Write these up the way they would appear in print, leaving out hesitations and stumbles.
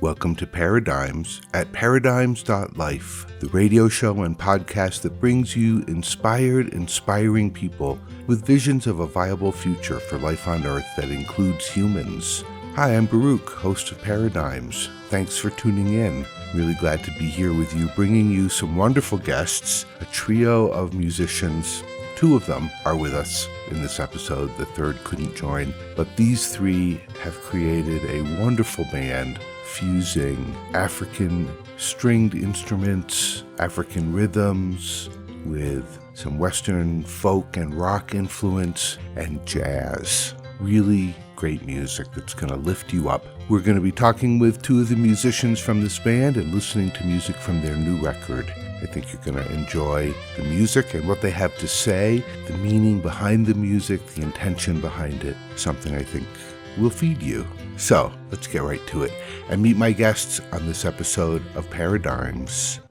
Welcome to Paradigms at paradigms.life, the radio show and podcast that brings you inspiring people with visions of a viable future for life on Earth that includes humans. Hi, I'm Baruch, host of Paradigms. Thanks for tuning in. Really glad to be here with you, bringing you some wonderful guests, a trio of musicians. Two of them are with us in this episode. The third couldn't join, but these three have created a wonderful band fusing African stringed instruments, African rhythms with some Western folk and rock influence and jazz. Really great music that's going to lift you up. We're going to be talking with two of the musicians from this band and listening to music from their new record. I think you're going to enjoy the music and what they have to say, the meaning behind the music, the intention behind it, something I think will feed you. So let's get right to it and meet my guests on this episode of Paradigms.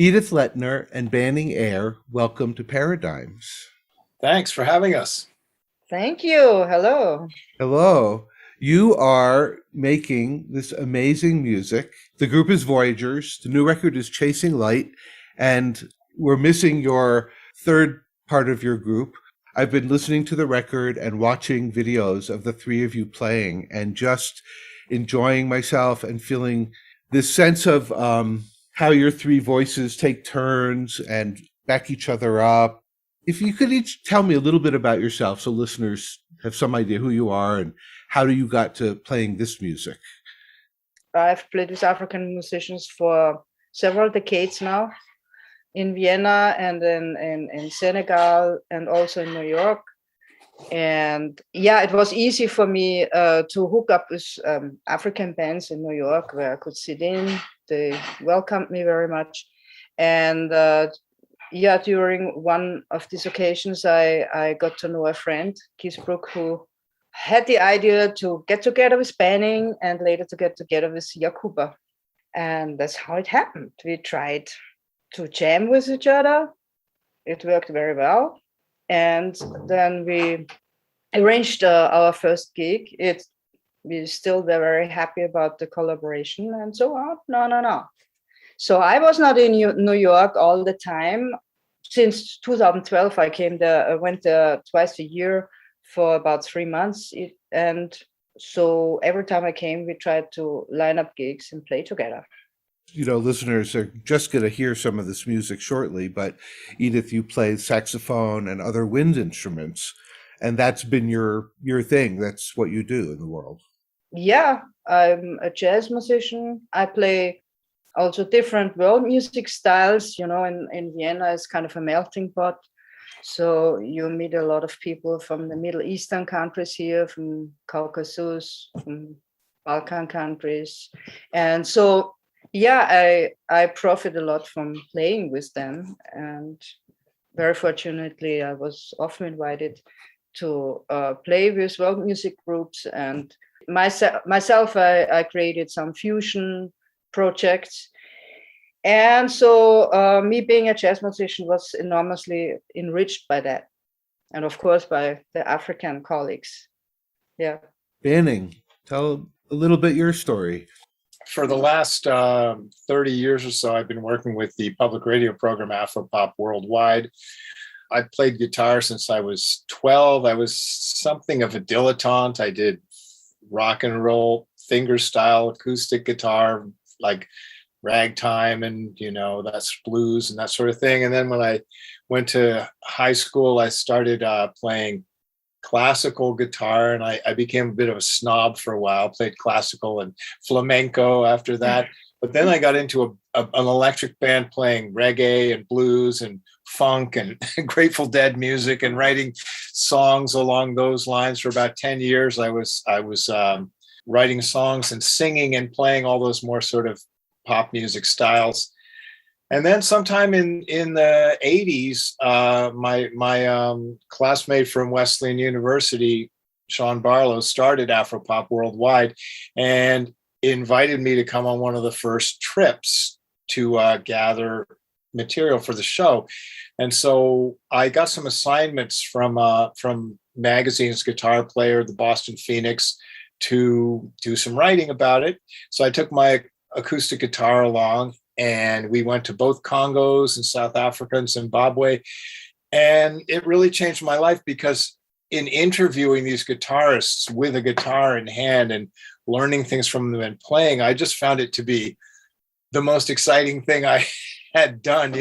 Edith Letner and Banning Eyre, welcome to Paradigms. Thanks for having us. Thank you. Hello. Hello. You are making this amazing music. The group is Voyagers. The new record is Chasing Light, and we're missing your third part of your group. I've been listening to the record and watching videos of the three of you playing and just enjoying myself and feeling this sense of how your three voices take turns and back each other up. If you could each tell me a little bit about yourself so listeners have some idea who you are and how you got to playing this music. I've played with African musicians for several decades now in Vienna and then in Senegal and also in New York. And yeah, it was easy for me to hook up with African bands in New York where I could sit in. They welcomed me very much. And during one of these occasions, I got to know a friend, Keith Brook, who had the idea to get together with Banning and later to get together with Yacouba. And that's how it happened. We tried to jam with each other. It worked very well. And then we arranged our first gig. We still were very happy about the collaboration and so on. No. So I was not in New York all the time. Since 2012, I went there twice a year for about 3 months. And so every time I came, we tried to line up gigs and play together. You know, listeners are just going to hear some of this music shortly, but Edith, you play saxophone and other wind instruments, and that's been your thing. That's what you do in the world. Yeah, I'm a jazz musician. I play also different world music styles. You know, in Vienna is kind of a melting pot. So you meet a lot of people from the Middle Eastern countries here, from Caucasus, from Balkan countries. And so yeah, I profit a lot from playing with them, and very fortunately, I was often invited to play with world music groups. And myself, I created some fusion projects, and so me being a jazz musician was enormously enriched by that, and of course by the African colleagues. Yeah, Banning, tell a little bit your story. For the last 30 years or so, I've been working with the public radio program Afropop Worldwide. I played guitar since I was 12. I was something of a dilettante. I did rock and roll, fingerstyle acoustic guitar, like ragtime and, that's blues and that sort of thing. And then when I went to high school, I started playing classical guitar, and I became a bit of a snob for a while, played classical and flamenco after that. But then I got into an electric band playing reggae and blues and funk and Grateful Dead music and writing songs along those lines for about 10 years. I was writing songs and singing and playing all those more sort of pop music styles. And then sometime in the 80s, my classmate from Wesleyan University, Sean Barlow, started Afropop Worldwide and invited me to come on one of the first trips to gather material for the show. And so I got some assignments from magazines, Guitar Player, the Boston Phoenix, to do some writing about it. So I took my acoustic guitar along, and we went to both Congos in South Africa and Zimbabwe. And it really changed my life, because in interviewing these guitarists with a guitar in hand and learning things from them and playing, I just found it to be the most exciting thing I had done.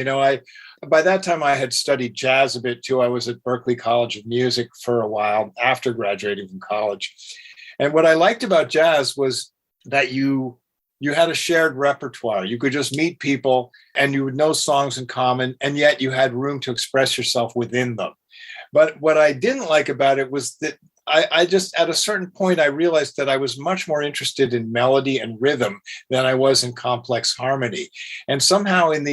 By that time I had studied jazz a bit too. I was at Berklee College of Music for a while after graduating from college. And what I liked about jazz was that you had a shared repertoire. You could just meet people and you would know songs in common, and yet you had room to express yourself within them. But what I didn't like about it was that I just, at a certain point, I realized that I was much more interested in melody and rhythm than I was in complex harmony. And somehow in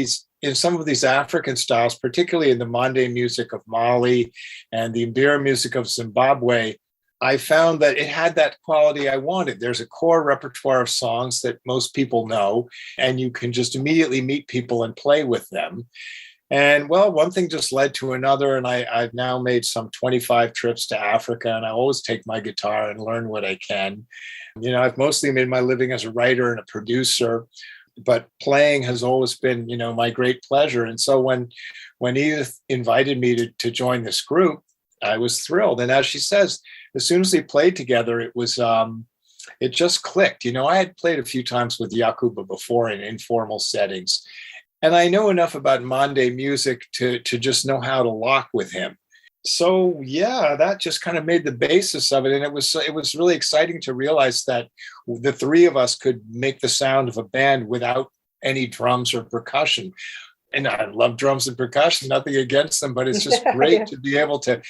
some of these African styles, particularly in the Mande music of Mali and the Mbira music of Zimbabwe, I found that it had that quality I wanted. There's a core repertoire of songs that most people know, and you can just immediately meet people and play with them. And well, one thing just led to another, and I've now made some 25 trips to Africa, and I always take my guitar and learn what I can. I've mostly made my living as a writer and a producer, but playing has always been, my great pleasure. And so when Edith invited me to join this group, I was thrilled. And as she says, as soon as we played together, it just clicked. I had played a few times with Yacouba before in informal settings, and I know enough about Mande music to just know how to lock with him. So yeah, that just kind of made the basis of it. And it was really exciting to realize that the three of us could make the sound of a band without any drums or percussion. And I love drums and percussion, nothing against them, but it's just great to be able to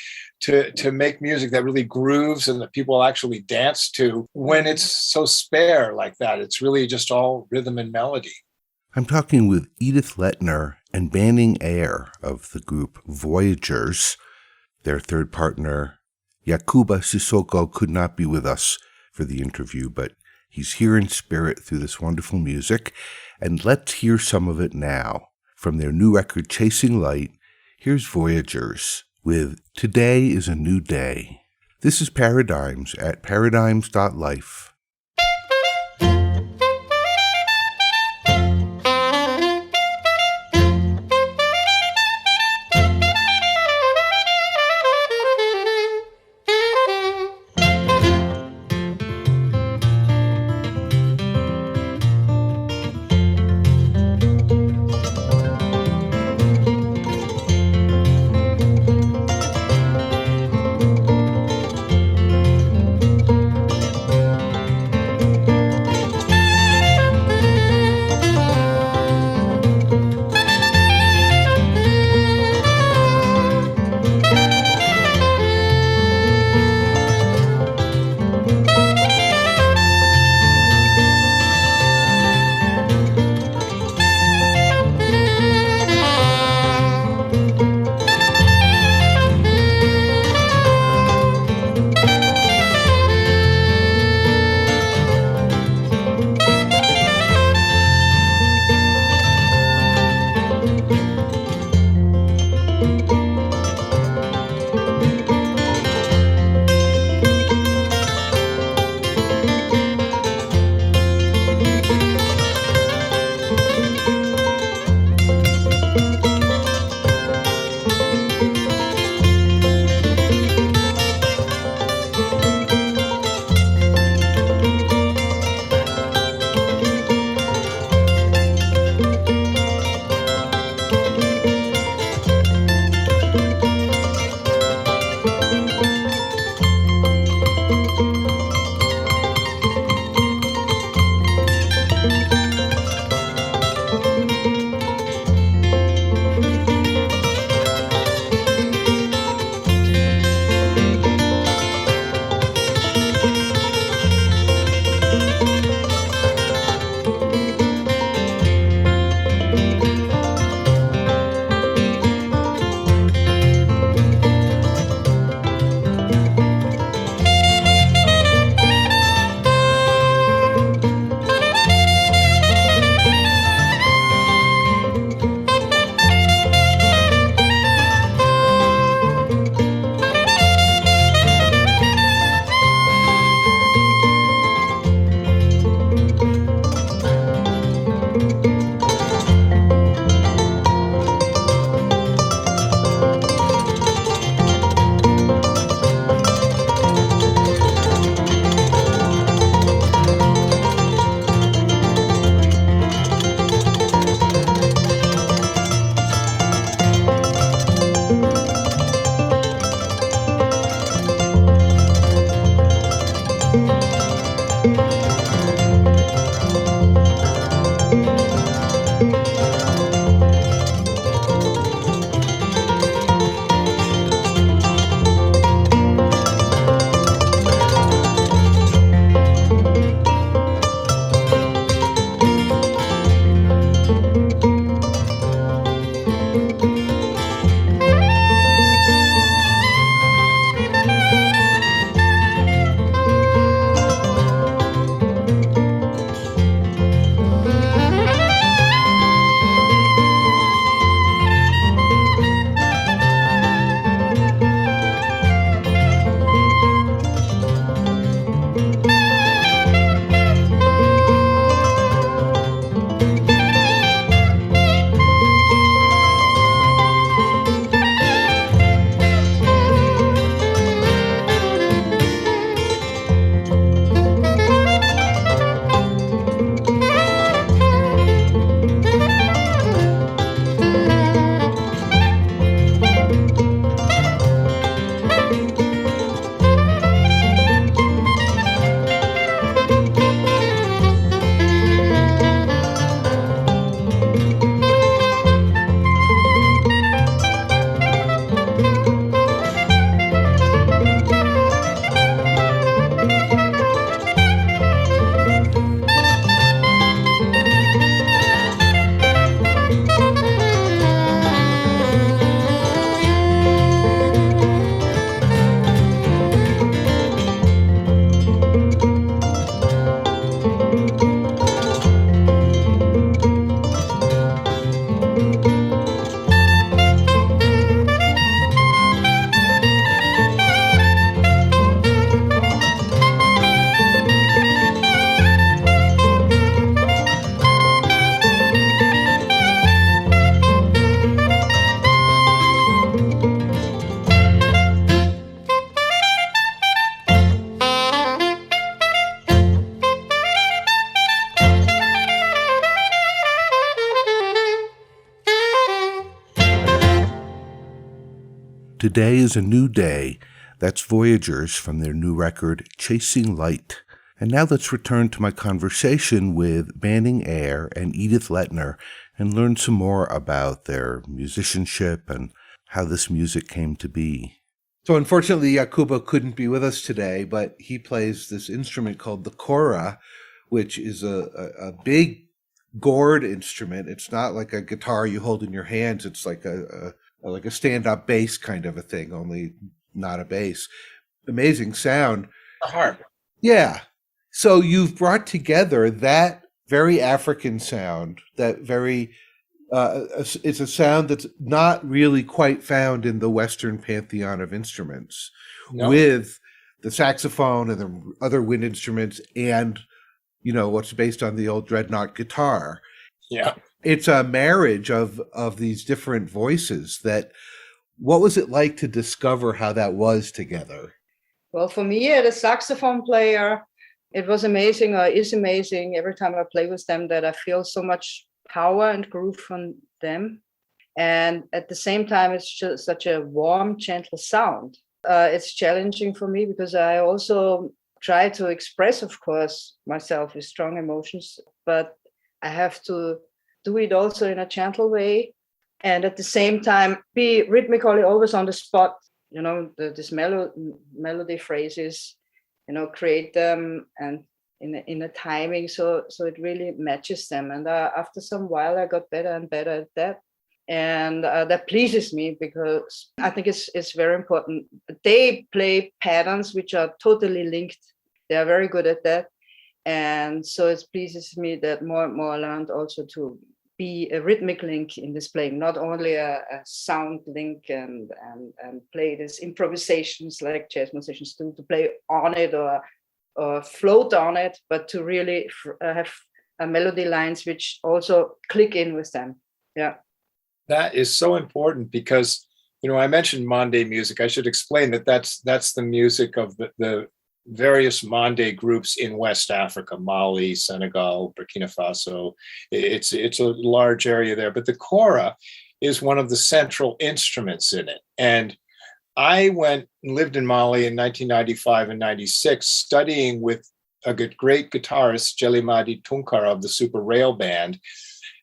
make music that really grooves and that people actually dance to when it's so spare like that. It's really just all rhythm and melody. I'm talking with Edith Letner and Banning Eyre of the group Voyagers. Their third partner, Yacouba Sissoko, could not be with us for the interview, but he's here in spirit through this wonderful music. And let's hear some of it now. From their new record, Chasing Light, here's Voyagers with Today is a New Day. This is Paradigms at paradigms.life. Today is a New Day. That's Voyagers from their new record, Chasing Light. And now let's return to my conversation with Banning Eyre and Edith Letner and learn some more about their musicianship and how this music came to be. So unfortunately, Yacouba couldn't be with us today, but he plays this instrument called the kora, which is a big gourd instrument. It's not like a guitar you hold in your hands. It's like a stand-up bass kind of a thing, only not a bass. Amazing sound. A harp. Yeah. So you've brought together that very African sound, that very, it's a sound that's not really quite found in the Western pantheon of instruments, with the saxophone and the other wind instruments and, what's based on the old dreadnought guitar. Yeah. It's a marriage of these different voices. What was it like to discover how that was together? Well, for me, as a saxophone player, it was amazing, or is amazing every time I play with them, that I feel so much power and groove from them. And at the same time, it's just such a warm, gentle sound. It's challenging for me because I also try to express, of course, myself with strong emotions, but I have to do it also in a gentle way. And at the same time, be rhythmically always on the spot, this melody phrases, create them and in a timing. So it really matches them. And after some while, I got better and better at that. And that pleases me because I think it's very important. They play patterns which are totally linked. They are very good at that. And so it pleases me that more and more I learned also to be a rhythmic link in this playing, not only a sound link and play these improvisations like jazz musicians do, to play on it or float on it, but to really have melody lines which also click in with them. Yeah. That is so important because, I mentioned Mande music. I should explain that's the music of the various Mande groups in West Africa, Mali, Senegal, Burkina Faso. It's a large area there, but the kora is one of the central instruments in it. And I went and lived in Mali in 1995 and 96, studying with a great guitarist, Jelimadi Tunkara of the Super Rail Band,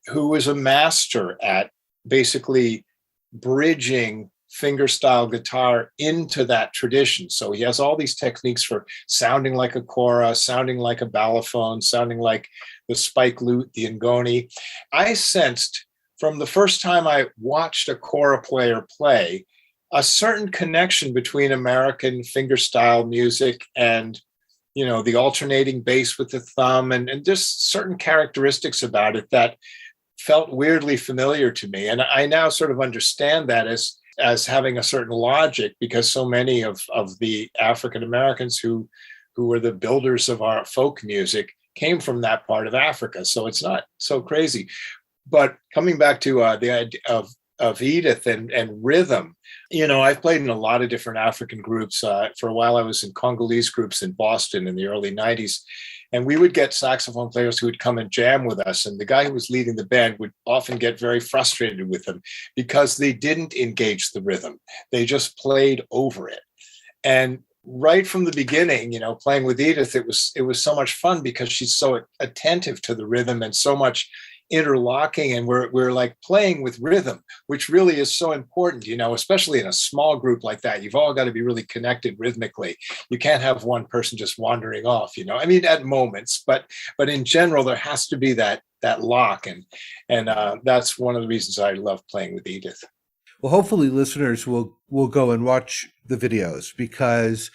who was a master at basically bridging fingerstyle guitar into that tradition. So he has all these techniques for sounding like a kora, sounding like a balafon, sounding like the spike lute, the ngoni. I sensed from the first time I watched a kora player play a certain connection between American fingerstyle music and, the alternating bass with the thumb and just certain characteristics about it that felt weirdly familiar to me. And I now sort of understand that as having a certain logic, because so many of the African Americans who were the builders of our folk music came from that part of Africa. So it's not so crazy. But coming back to the idea of Edith and rhythm, I've played in a lot of different African groups. For a while, I was in Congolese groups in Boston in the early 90s. And we would get saxophone players who would come and jam with us. And the guy who was leading the band would often get very frustrated with them because they didn't engage the rhythm. They just played over it. And right from the beginning, playing with Edith, it was so much fun because she's so attentive to the rhythm and so much interlocking, and we're like playing with rhythm, which really is so important, especially in a small group like that. You've all got to be really connected rhythmically. You can't have one person just wandering off, at moments, but in general, there has to be that lock. And that's one of the reasons I love playing with Edith. Well, hopefully listeners will go and watch the videos, because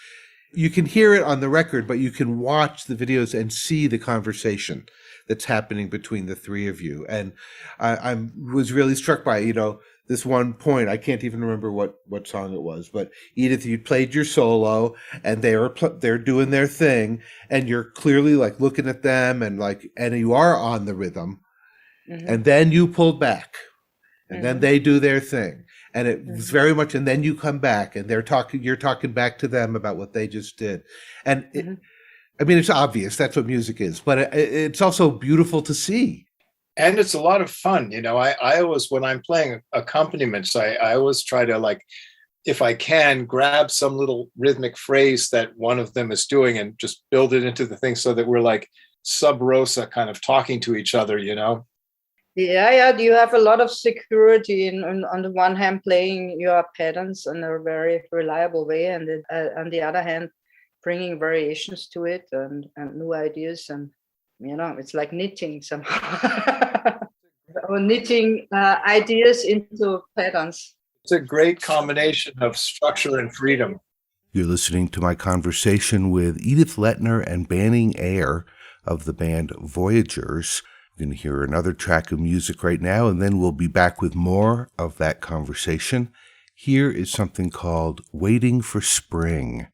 you can hear it on the record, but you can watch the videos and see the conversation that's happening between the three of you. And I was really struck by, this one point. I can't even remember what song it was, but Edith, you played your solo and they're doing their thing, and you're clearly like looking at them and you are on the rhythm. Mm-hmm. And then you pulled back and then they do their thing. And it was very much, and then you come back and you're talking back to them about what they just did. And it's obvious that's what music is, but it's also beautiful to see. And it's a lot of fun. I always, when I'm playing accompaniments, I always try to if I can, grab some little rhythmic phrase that one of them is doing and just build it into the thing so that we're like sub rosa kind of talking to each other, you know? Yeah. You have a lot of security on the one hand, playing your patterns in a very reliable way, and then, on the other hand, bringing variations to it and new ideas. And, it's like knitting somehow. Or knitting ideas into patterns. It's a great combination of structure and freedom. You're listening to my conversation with Edith Letner and Banning Eyre of the band Voyagers. We're going to hear another track of music right now, and then we'll be back with more of that conversation. Here is something called Waiting for Spring.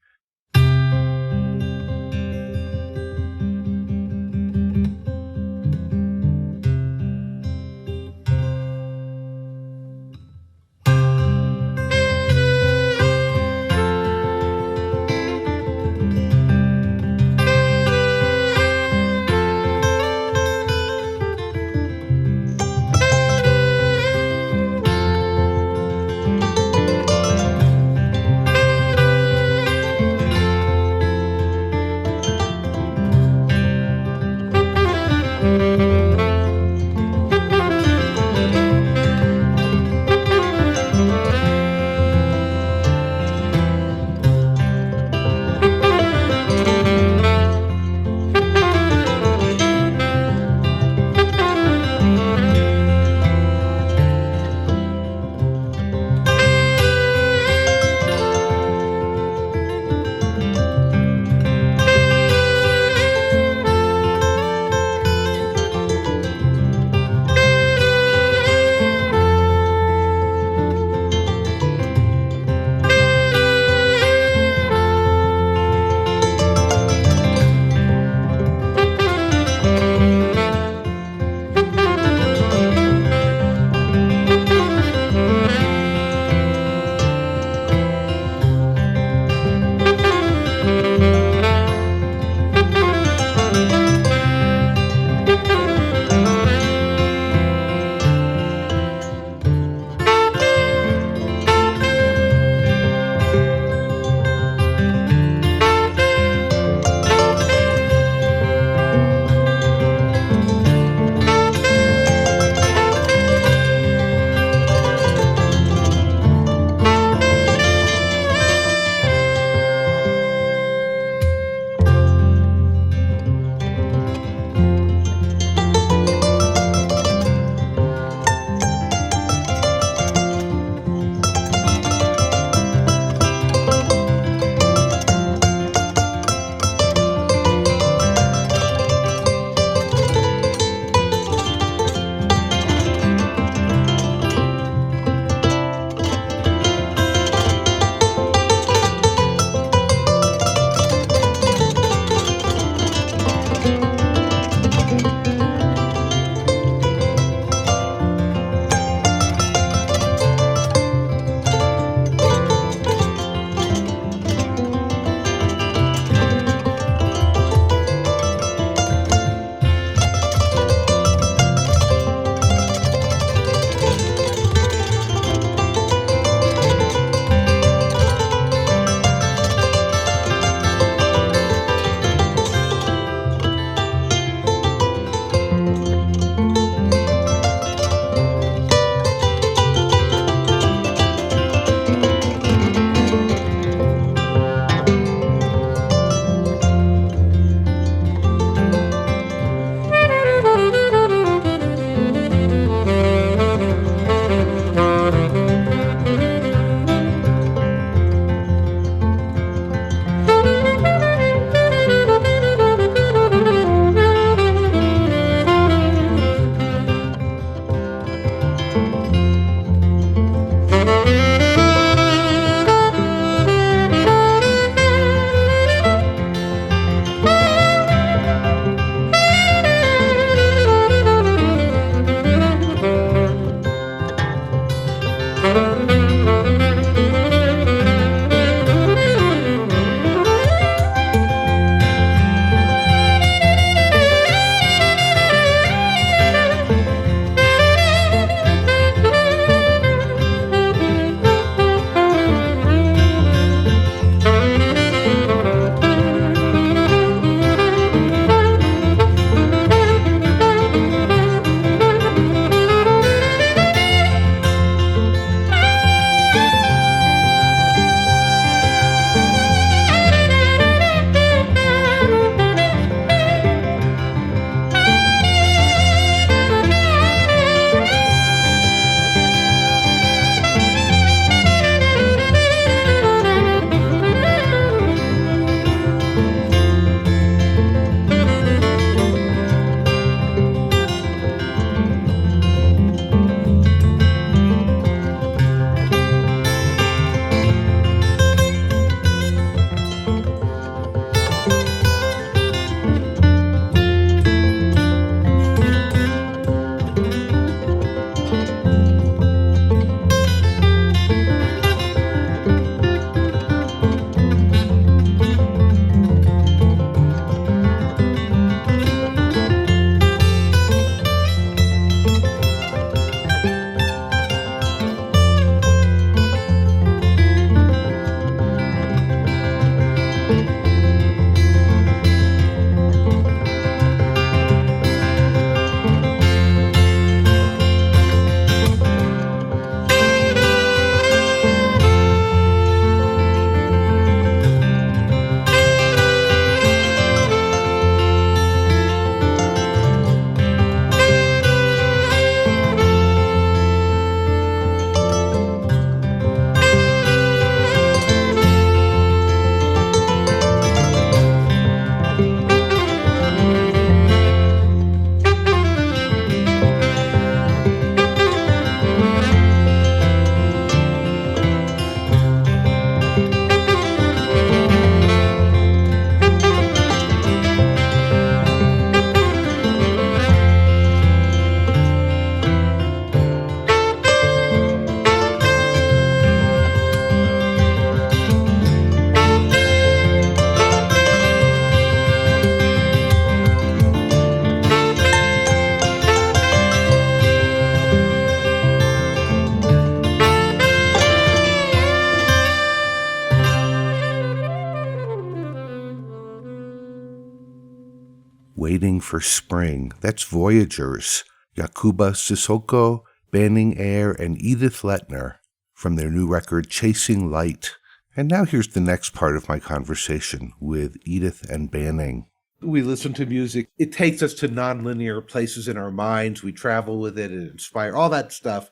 Waiting for Spring. That's Voyagers, Yacouba Sissoko, Banning Eyre, and Edith Letner from their new record, Chasing Light. And now here's the next part of my conversation with Edith and Banning. We listen to music. It takes us to nonlinear places in our minds. We travel with it and inspire, all that stuff.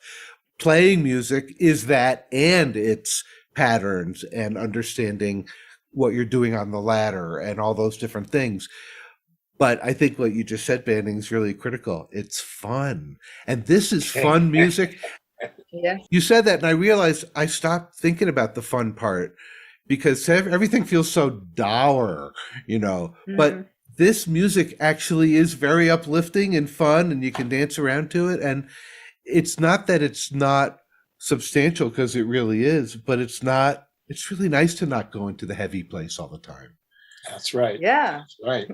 Playing music is that, and its patterns and understanding what you're doing on the ladder and all those different things. But I think what you just said, Banning, is really critical. It's fun. And this is fun music. Yeah. You said that, and I realized I stopped thinking about the fun part because everything feels so dour, But this music actually is very uplifting and fun, and you can dance around to it. And it's not that it's not substantial, because it really is, but it's really nice to not go into the heavy place all the time. That's right. Yeah. That's right.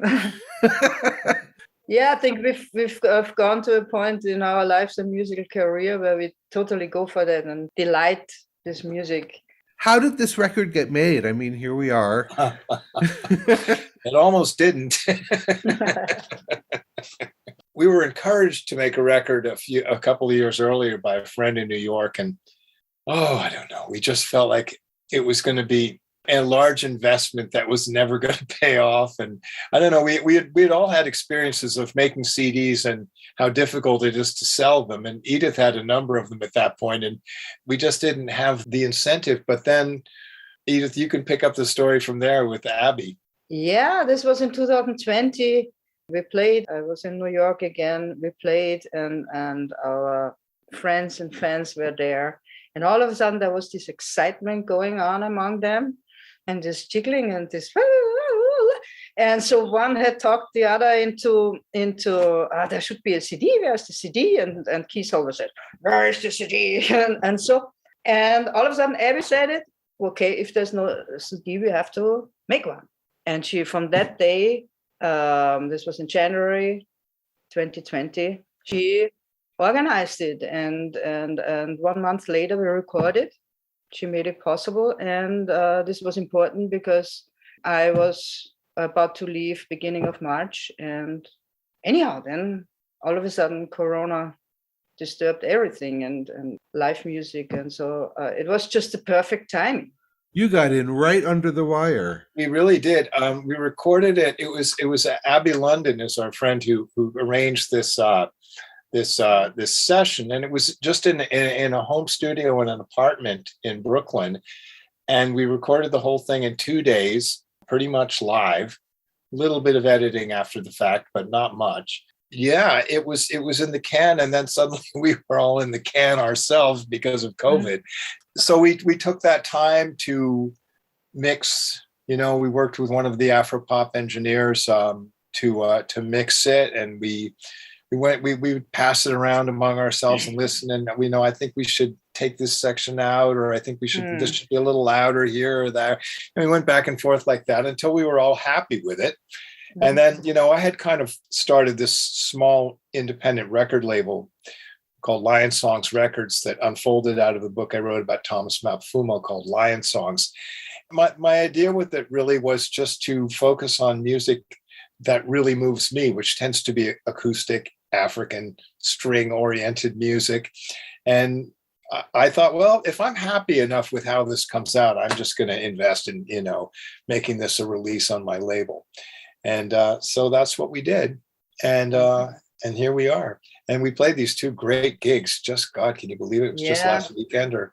Yeah, I think we've gone to a point in our lives and musical career where we totally go for that and delight this music. How did this record get made? I mean, here we are. It almost didn't. We were encouraged to make a record a couple of years earlier by a friend in New York, and I don't know. We just felt like it was going to be a large investment that was never going to pay off. And I don't know, we had all had experiences of making CDs and how difficult it is to sell them. And Edith had a number of them at that point, and we just didn't have the incentive. But then, Edith, you can pick up the story from there with Abby. Yeah, this was in 2020. We played, I was in New York again. We played and our friends and fans were there. And all of a sudden there was this excitement going on among them. And this jiggling and this, and so one had talked the other into there should be a CD. Where's the CD? And Keith always said, where is the CD? And all of a sudden, Abby said it. Okay, if there's no CD, we have to make one. And she, from that day, this was in January 2020, she organized it, and 1 month later we recorded. She made it possible, and this was important because I was about to leave beginning of March, and anyhow, then all of a sudden Corona disturbed everything and live music, and so it was just the perfect timing. You got in right under the wire. We really did. We recorded it. It was Abby London is our friend who arranged this this session, and it was just in a home studio in an apartment in Brooklyn, and we recorded the whole thing in 2 days, pretty much live. A little bit of editing after the fact, but not much. Yeah, it was in the can, and then suddenly we were all in the can ourselves because of COVID. So we took that time to mix. We worked with one of the Afropop engineers to mix it, and we would pass it around among ourselves and listen. And I think we should take this section out, or I think this should be a little louder here or there. And we went back and forth like that until we were all happy with it. And then, I had kind of started this small independent record label called Lion Songs Records that unfolded out of the book I wrote about Thomas Mapfumo called Lion Songs. My idea with it really was just to focus on music that really moves me, which tends to be acoustic, African, string-oriented music. And I thought, well, if I'm happy enough with how this comes out, I'm just going to invest in, making this a release on my label. And so that's what we did. And here we are. And we played these 2 great gigs. Just, God, can you believe it? It was just last weekend or,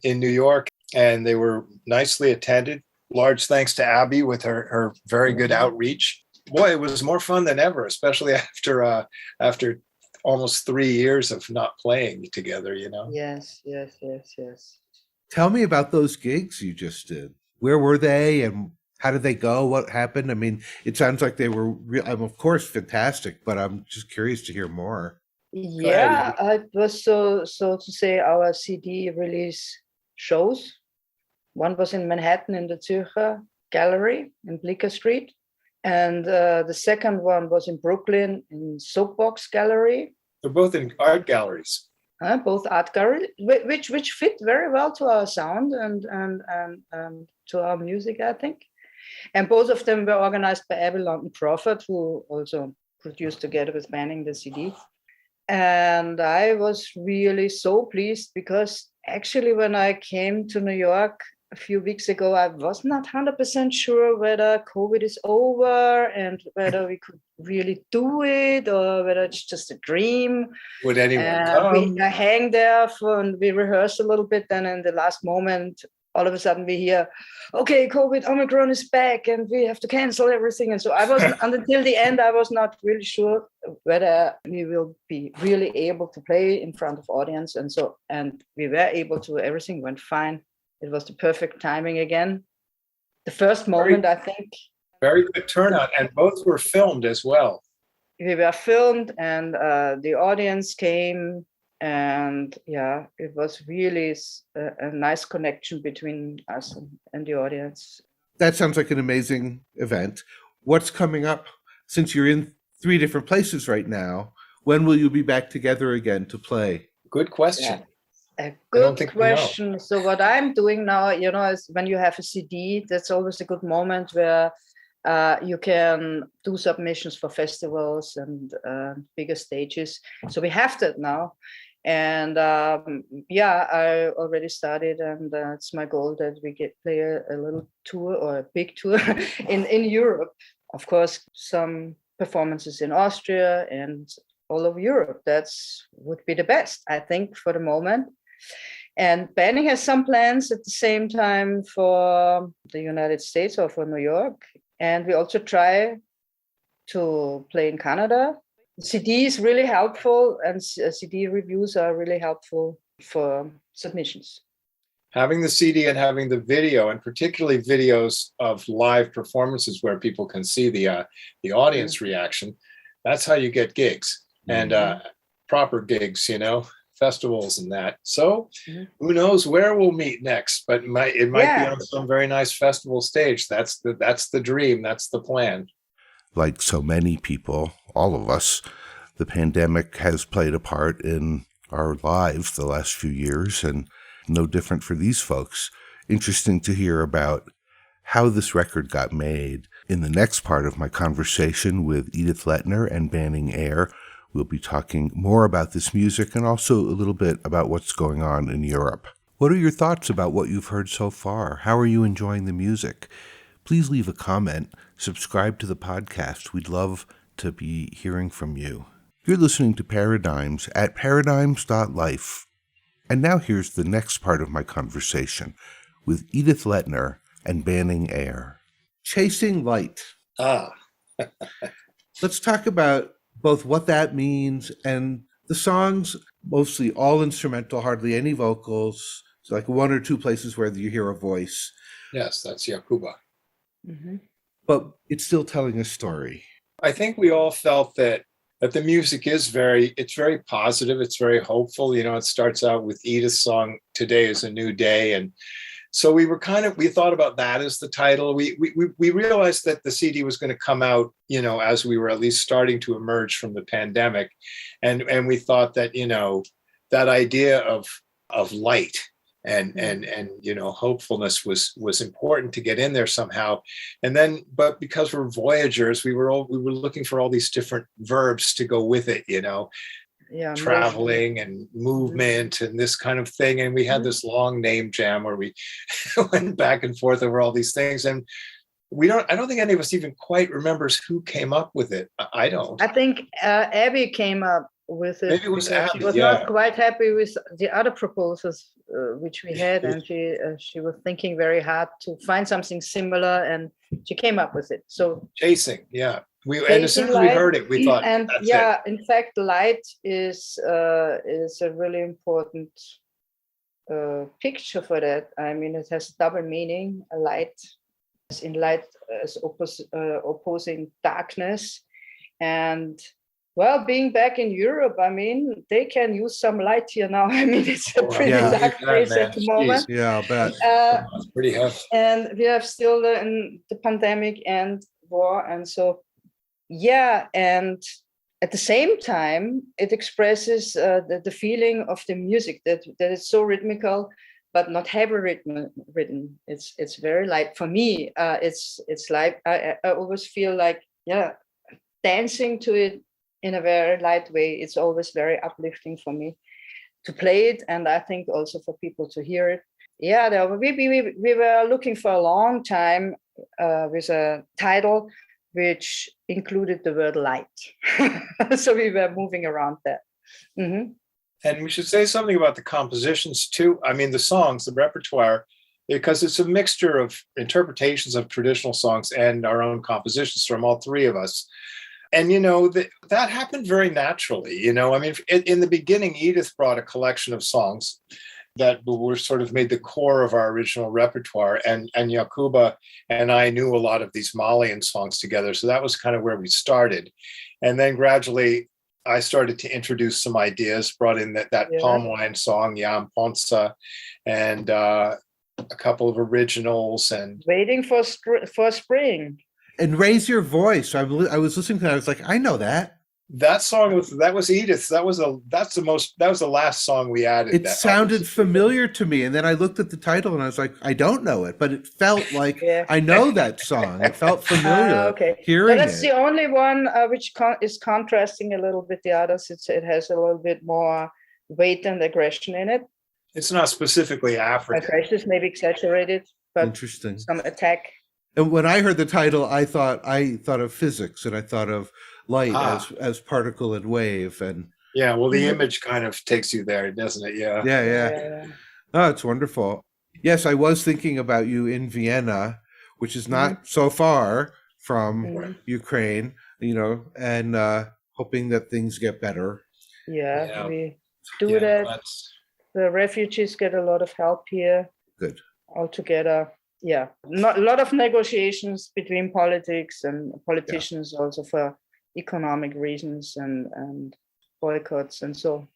in New York. And they were nicely attended. Large thanks to Abby with her very good outreach. Boy, it was more fun than ever, especially after almost 3 years of not playing together, Yes. Tell me about those gigs you just did. Where were they, and how did they go? What happened? I mean, it sounds like they were, of course, fantastic, but I'm just curious to hear more. Yeah, it was so to say our CD release shows. One was in Manhattan in the Zürcher Gallery in Bleecker Street. And the second one was in Brooklyn in Soapbox Gallery. They're both in art galleries. Both art galleries, which fit very well to our sound and to our music, I think. And both of them were organized by Abby London Crawford, who also produced together with Banning the CD. And I was really so pleased because actually when I came to New York a few weeks ago, I was not 100% sure whether COVID is over and whether we could really do it or whether it's just a dream. Would anyone come? We hang there and we rehearse a little bit. Then in the last moment, all of a sudden we hear, okay, COVID, Omicron is back and we have to cancel everything. And so I wasn't, until the end, I was not really sure whether we will be really able to play in front of audience. And we were able to, everything went fine. It was the perfect timing again. The first moment, I think. Very good turnout. And both were filmed as well. We were filmed and the audience came. And yeah, it was really a nice connection between us and the audience. That sounds like an amazing event. What's coming up? Since you're in 3 different places right now, when will you be back together again to play? Good question. Yeah, a good question. So what I'm doing now, is when you have a CD, that's always a good moment where you can do submissions for festivals and bigger stages. So we have that now. And I already started, and it's my goal that we play a little tour or a big tour in Europe. Of course, some performances in Austria and all over Europe. Would be the best, I think, for the moment. And Banning has some plans at the same time for the United States or for New York. And we also try to play in Canada. CD is really helpful, and CD reviews are really helpful for submissions. Having the CD and having the video, and particularly videos of live performances where people can see the audience reaction, that's how you get gigs and proper gigs, festivals and that. So who knows where we'll meet next, but it might be on some very nice festival stage. That's the dream. That's the plan. Like so many people, all of us, the pandemic has played a part in our lives the last few years, and no different for these folks. Interesting to hear about how this record got made. In the next part of my conversation with Edith Letner and Banning Eyre, we'll be talking more about this music and also a little bit about what's going on in Europe. What are your thoughts about what you've heard so far? How are you enjoying the music? Please leave a comment, subscribe to the podcast. We'd love to be hearing from you. You're listening to Paradigms at paradigms.life. And now here's the next part of my conversation with Edith Letner and Banning Eyre. Chasing Light. Let's talk about both what that means and the songs, mostly all instrumental, hardly any vocals. It's like 1 or 2 places where you hear a voice. Yes, that's Yacouba. But it's still telling a story. I think we all felt that the music is very positive. It's very hopeful. It starts out with Edith's song, Today is a New Day. And so we thought about that as the title. We realized that the CD was going to come out, as we were at least starting to emerge from the pandemic. And we thought that, that idea of light and hopefulness was important to get in there somehow. And then, but because we're Voyagers, we were looking for all these different verbs to go with it, traveling and movement and this kind of thing. And we had this long name jam where we went back and forth over all these things. And I don't think any of us even quite remembers who came up with it. I don't. I think Abby came up with it. Maybe it was Abby. She was not quite happy with the other proposals which we had, and she was thinking very hard to find something similar, and she came up with it. So Chasing, yeah. And as soon as we heard it, we thought, and that's it. In fact, light is a really important picture for that. I mean, it has double meaning. A light, as in light as opposing darkness, and well, being back in Europe, I mean, they can use some light here now. I mean, it's a pretty dark place at the moment. Yeah, I bet. It's pretty heavy. And we have still the pandemic and war, and so. Yeah, and at the same time, it expresses the feeling of the music that is so rhythmical but not heavy written. It's very light for me. It's like I always feel like dancing to it in a very light way. It's always very uplifting for me to play it, and I think also for people to hear it. Yeah, we were looking for a long time with a title which included the word light. So we were moving around that. Mm-hmm. And we should say something about the compositions too. I mean, the songs, the repertoire, because it's a mixture of interpretations of traditional songs and our own compositions from all three of us. And, that happened very naturally. I mean, in the beginning, Edith brought a collection of songs that were sort of made the core of our original repertoire. And Yacouba and I knew a lot of these Malian songs together. So that was kind of where we started. And then gradually, I started to introduce some ideas, brought in that palm wine song, Yam Ponsa, and a couple of originals. And Waiting for Spring. And Raise Your Voice. I was listening to that. I was like, I know that. That song was Edith. That was the last song we added. It sounded familiar to me, and then I looked at the title and I was like, I don't know it, but it felt like I know that song. It felt familiar. Okay, hearing that's it. the only one which is contrasting a little bit the others. It has a little bit more weight and aggression in it. It's not specifically African. Aggression is maybe exaggerated, but Interesting. Some attack. And when I heard the title, I thought of physics, and I thought of light as particle and wave, and well, the image kind of takes you there, doesn't it? Yeah. Oh, it's wonderful. Yes, I was thinking about you in Vienna, which is not so far from Ukraine, and hoping that things get better. We do that. The refugees get a lot of help here. Good. Altogether. Not a lot of negotiations between politics and politicians also for economic reasons and boycotts, and so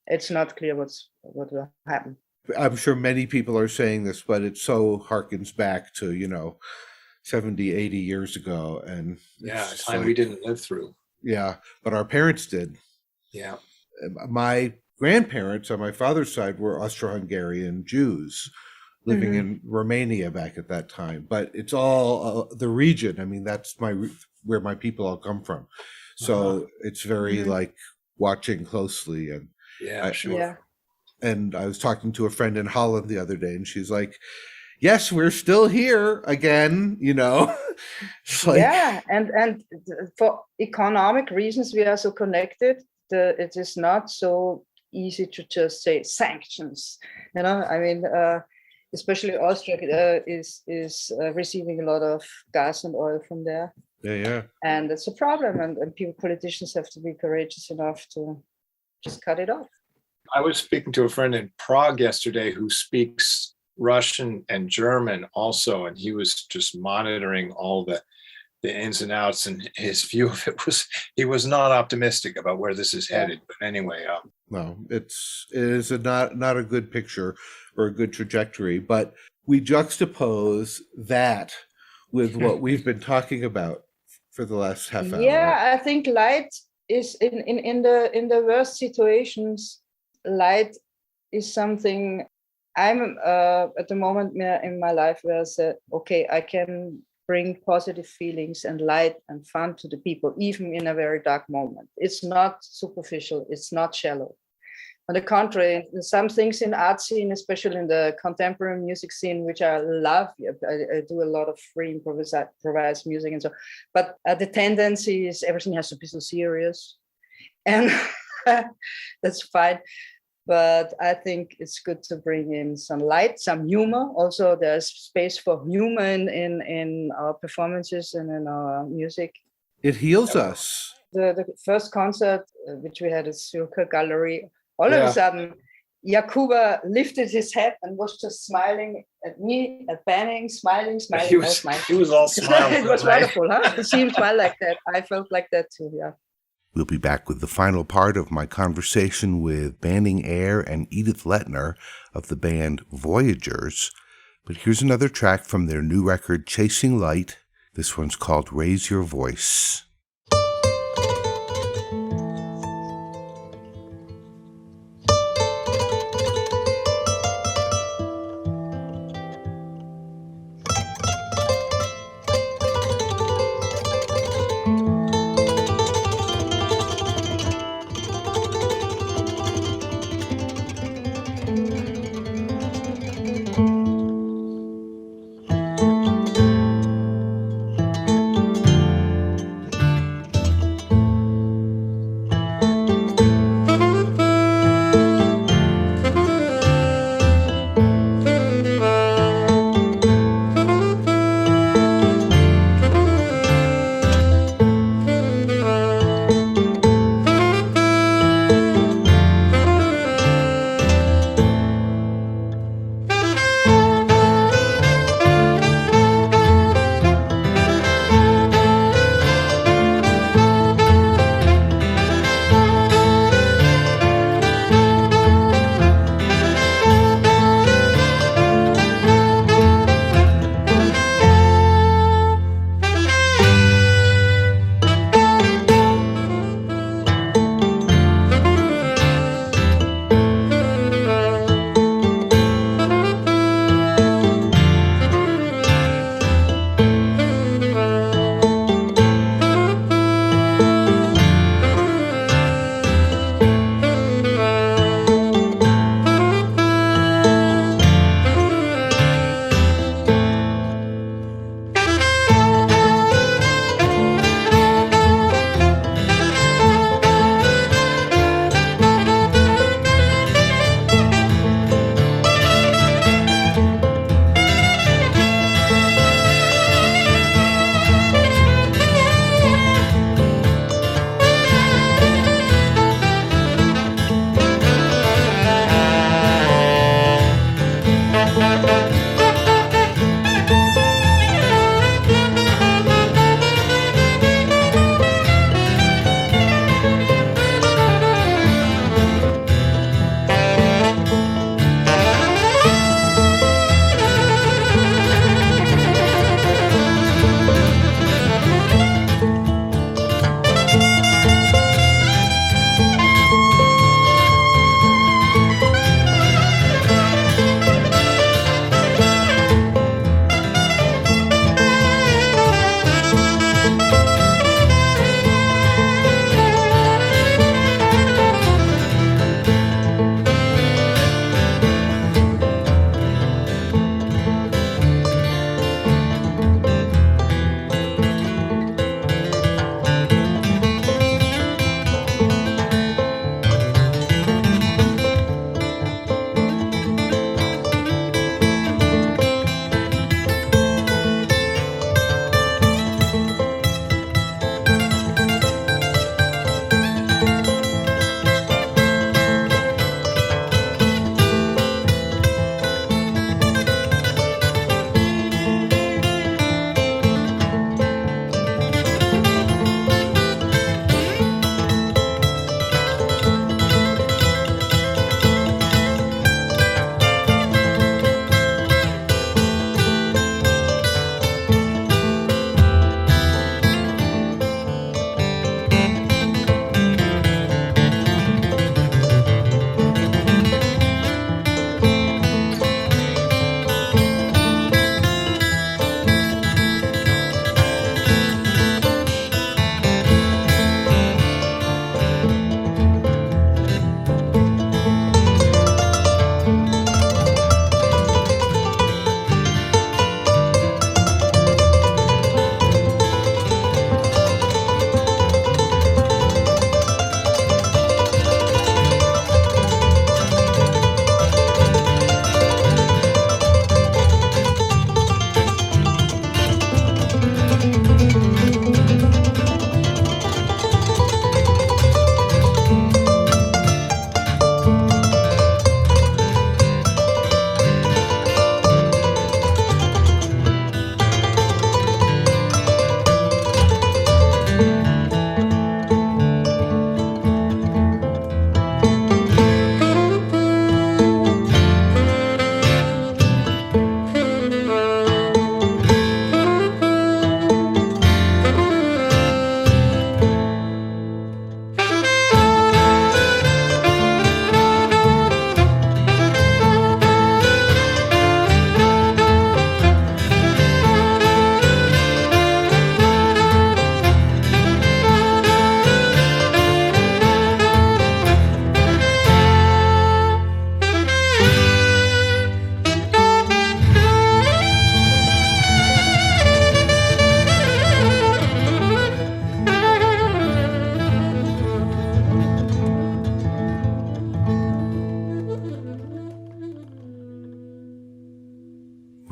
it's not clear what will happen. I'm sure many people are saying this, but it so harkens back to 70, 80 years ago, and time we didn't live through. But our parents did. My grandparents on my father's side were Austro-Hungarian Jews living in Romania back at that time, but it's all the region. I mean, that's where my people all come from. So it's very like watching closely. And and I was talking to a friend in Holland the other day, and she's like, yes, we're still here again, It's like, and for economic reasons, we are so connected. It is not so easy to just say sanctions, I mean, especially Austria is receiving a lot of gas and oil from there. And it's a problem, and politicians have to be courageous enough to just cut it off. I was speaking to a friend in Prague yesterday who speaks Russian and German also, and he was just monitoring all the ins and outs, and his view of it was he was not optimistic about where this is headed. But anyway, no, it is not a good picture or a good trajectory. But we juxtapose that with what we've been talking about for the last half hour. I think light is in the worst situations. Light is something I'm at the moment in my life where I said, okay, I can bring positive feelings and light and fun to the people, even in a very dark moment. It's not superficial. It's not shallow. On the contrary, some things in art scene, especially in the contemporary music scene, which I love. I do a lot of free improvised music and so. But the tendency is everything has to be so serious, and that's fine. But I think it's good to bring in some light, some humor. Also, there's space for humor in our performances and in our music. It heals us. The first concert, which we had at Sylke Gallery, all of a sudden, Yacouba lifted his head and was just smiling at me, at Banning, smiling. He was all smiling. It was wonderful, huh? To see him smile like that. I felt like that too, We'll be back with the final part of my conversation with Banning Eyre and Edith Letner of the band Voyagers. But here's another track from their new record, Chasing Light. This one's called Raise Your Voice.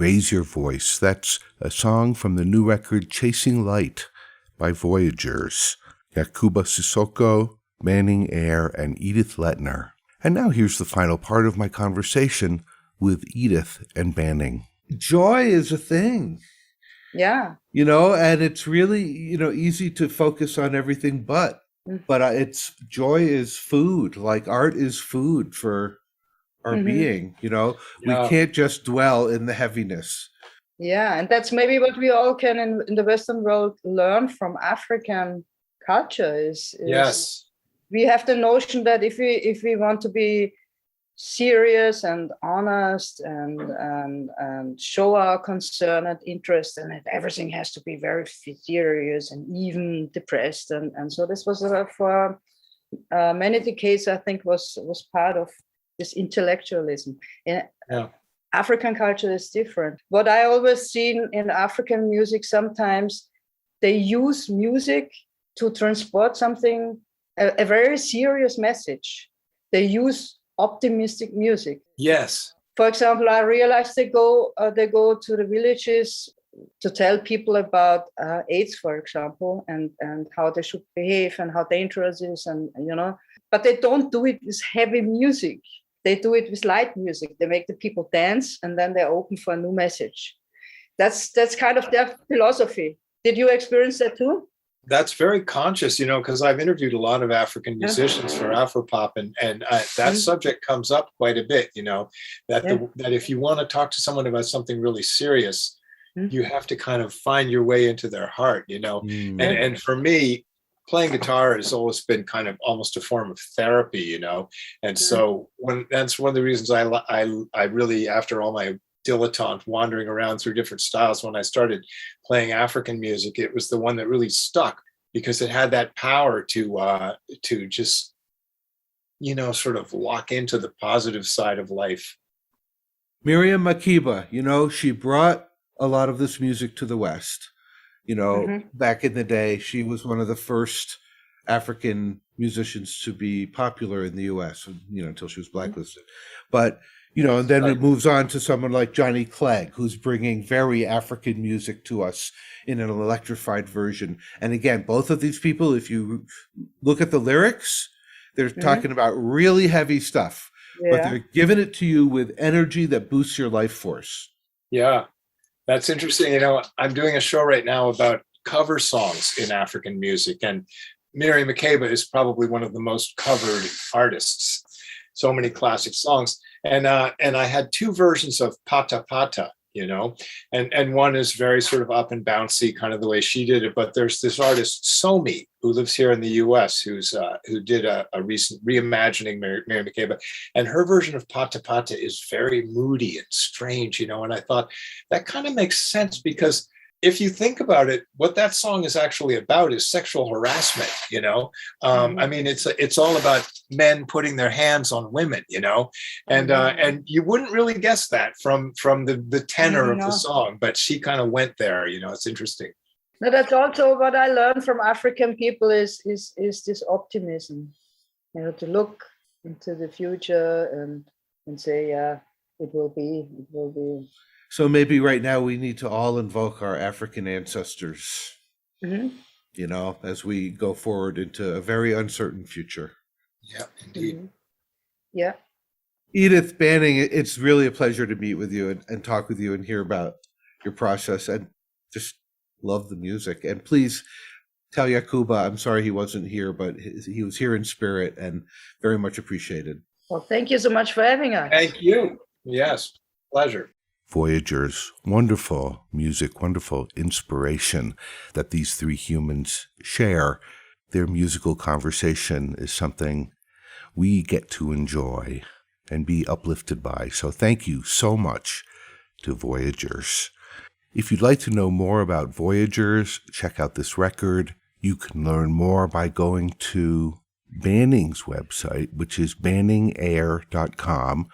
Raise Your Voice. That's a song from the new record Chasing Light by Voyagers, Yacouba Sissoko, Banning Eyre, and Edith Letner. And now here's the final part of my conversation with Edith and Banning. Joy is a thing. Yeah. And it's really, easy to focus on everything but it's joy is food, like art is food for our being, we can't just dwell in the heaviness. Yeah, and that's maybe what we all can in the Western world learn from African culture is yes. We have the notion that if we want to be serious and honest and show our concern and interest, and that everything has to be very serious and even depressed, and so this was for many decades, I think, was part of this intellectualism. African culture is different. What I always seen in African music, sometimes they use music to transport something, a very serious message. They use optimistic music. Yes. For example, I realized they go to the villages to tell people about AIDS, for example, and how they should behave and how dangerous it is, and but they don't do it with heavy music. They do it with light music. They make the people dance, and then they're open for a new message. That's kind of their philosophy. Did you experience that too? That's very conscious, because I've interviewed a lot of African musicians for Afropop, and that subject comes up quite a bit, that if you want to talk to someone about something really serious, you have to kind of find your way into their heart, and for me, playing guitar has always been kind of almost a form of therapy, and so that's one of the reasons I really, after all my dilettante wandering around through different styles, when I started playing African music, it was the one that really stuck because it had that power to just sort of lock into the positive side of life. Miriam Makeba, she brought a lot of this music to the West. Back in the day, she was one of the first African musicians to be popular in the US, until she was blacklisted. But and then it moves on to someone like Johnny Clegg, who's bringing very African music to us in an electrified version. And again, both of these people, if you look at the lyrics, they're talking about really heavy stuff, but they're giving it to you with energy that boosts your life force. Yeah, that's interesting. I'm doing a show right now about cover songs in African music, and Miriam Makeba is probably one of the most covered artists. So many classic songs. And I had two versions of Pata Pata, and one is very sort of up and bouncy, kind of the way she did it. But there's this artist, Somi, who lives here in the US, who did a recent reimagining Miriam Makeba. And her version of Pata Pata is very moody and strange, and I thought that kind of makes sense because if you think about it, what that song is actually about is sexual harassment, I mean, it's all about men putting their hands on women, and you wouldn't really guess that from the tenor of the song, but she kind of went there, it's interesting. No, that's also what I learned from African people is this optimism, to look into the future and say, it will be. So maybe right now we need to all invoke our African ancestors, as we go forward into a very uncertain future. Yeah, indeed. Yeah. Edith, Banning, it's really a pleasure to meet with you and talk with you and hear about your process, and just love the music. And please tell Yacouba, I'm sorry he wasn't here, but he was here in spirit and very much appreciated. Well, thank you so much for having us. Thank you. Yes, pleasure. Voyagers, wonderful music, wonderful inspiration that these three humans share. Their musical conversation is something we get to enjoy and be uplifted by. So thank you so much to Voyagers. If you'd like to know more about Voyagers, check out this record. You can learn more by going to Banning's website, which is banningeyre.com.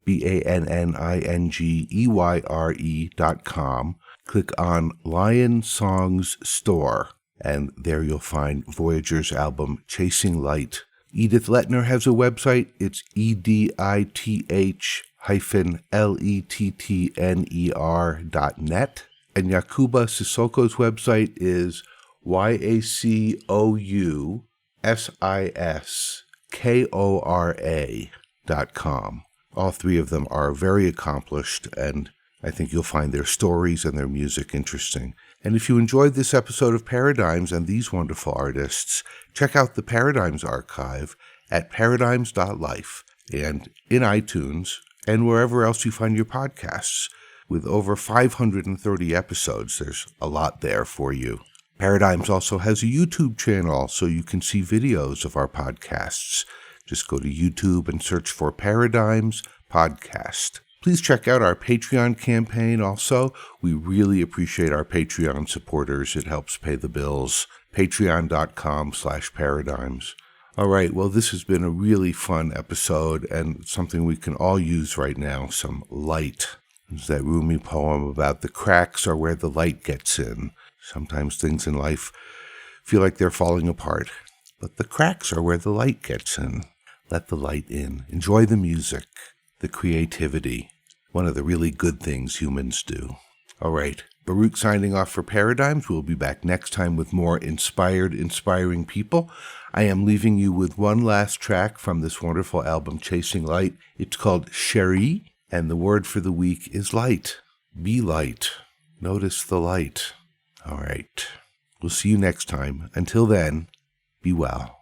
BANNINGEYRE.com. Click on Lion Songs Store, and there you'll find Voyagers' album Chasing Light. Edith Letner has a website. It's edith-letner.com. Lettner.net. And Yacouba Sissoko's website is YACOUSISKORA.com. All three of them are very accomplished, and I think you'll find their stories and their music interesting. And if you enjoyed this episode of Paradigms and these wonderful artists, check out the Paradigms archive at paradigms.life and in iTunes and wherever else you find your podcasts. With over 530 episodes, there's a lot there for you. Paradigms also has a YouTube channel, so you can see videos of our podcasts. Just go to YouTube and search for Paradigms Podcast. Please check out our Patreon campaign also. We really appreciate our Patreon supporters. It helps pay the bills. Patreon.com/paradigms. All right, well, this has been a really fun episode and something we can all use right now, some light. There's that Rumi poem about the cracks are where the light gets in. Sometimes things in life feel like they're falling apart, but the cracks are where the light gets in. Let the light in. Enjoy the music, the creativity, one of the really good things humans do. All right, Baruch signing off for Paradigms. We'll be back next time with more inspiring people. I am leaving you with one last track from this wonderful album, Chasing Light. It's called Cherie, and the word for the week is light. Be light. Notice the light. All right. We'll see you next time. Until then, be well.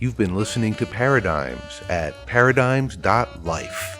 You've been listening to Paradigms at paradigms.life.